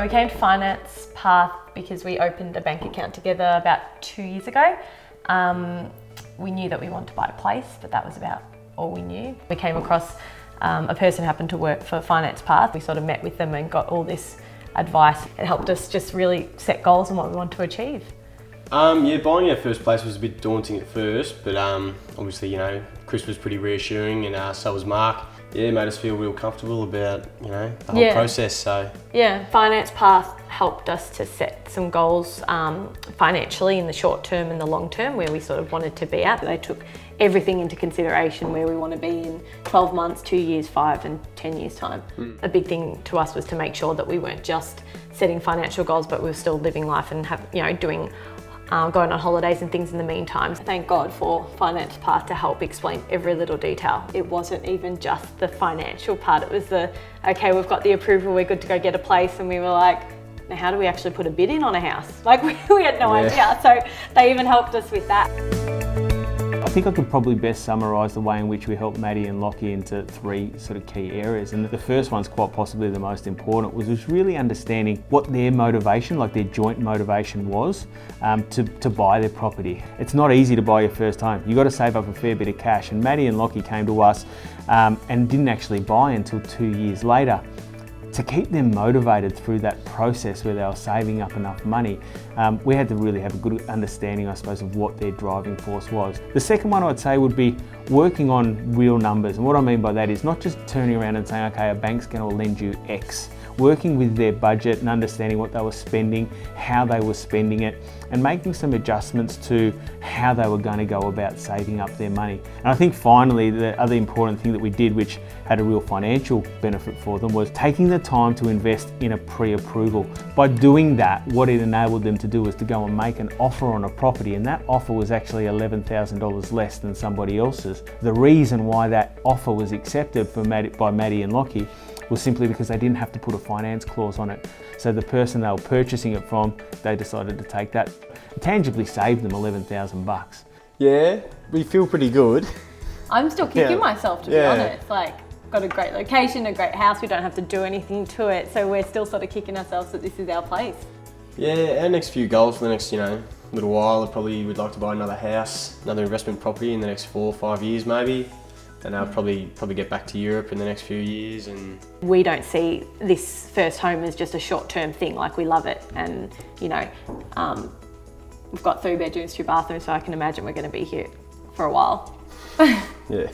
we came to Finance Path because we opened a bank account together about 2 years ago. We knew that we wanted to buy a place, but that was about all we knew. We came across a person who happened to work for Finance Path. We sort of met with them and got all this advice. It helped us just really set goals on what we want to achieve. Yeah, buying our first place was a bit daunting at first, but obviously, you know, Chris was pretty reassuring and so was Mark. Yeah, made us feel real comfortable about, you know, the whole process, so. Yeah, Finance Path helped us to set some goals financially in the short term and the long term where we sort of wanted to be at. They took everything into consideration where we want to be in 12 months, 2 years, 5 and 10 years time. A big thing to us was to make sure that we weren't just setting financial goals, but we were still living life and doing going on holidays and things in the meantime. Thank God for Finance Path to help explain every little detail. It wasn't even just the financial part, it was okay, we've got the approval, we're good to go get a place, and we were like, now how do we actually put a bid in on a house? Like we had no idea, so they even helped us with that. I think I could probably best summarise the way in which we helped Maddie and Lachy into 3 sort of key areas. And the first one's quite possibly the most important, was really understanding what their motivation, like their joint motivation was to buy their property. It's not easy to buy your first home. You've got to save up a fair bit of cash. And Maddie and Lachy came to us and didn't actually buy until 2 years later. To keep them motivated through that process where they were saving up enough money, we had to really have a good understanding, I suppose, of what their driving force was. The second one I'd say would be working on real numbers. And what I mean by that is not just turning around and saying, okay, a bank's going to lend you X. Working with their budget and understanding what they were spending, how they were spending it, and making some adjustments to how they were going to go about saving up their money. And I think finally, the other important thing that we did, which had a real financial benefit for them, was taking the time to invest in a pre-approval. By doing that, what it enabled them to do was to go and make an offer on a property, and that offer was actually $11,000 less than somebody else's. The reason why that offer was accepted by Maddie and Lachy was simply because they didn't have to put a finance clause on it. So the person they were purchasing it from, they decided to take that. It tangibly saved them $11,000. Yeah, we feel pretty good. I'm still kicking myself, to be honest. Like, got a great location, a great house, we don't have to do anything to it, so we're still sort of kicking ourselves that this is our place. Yeah, our next few goals for the next, little while, probably we'd like to buy another house, another investment property in the next 4 or 5 years maybe. And I'll probably get back to Europe in the next few years. And we don't see this first home as just a short-term thing. Like, we love it, and we've got 3 bedrooms, 2 bathrooms, so I can imagine we're going to be here for a while. Yeah.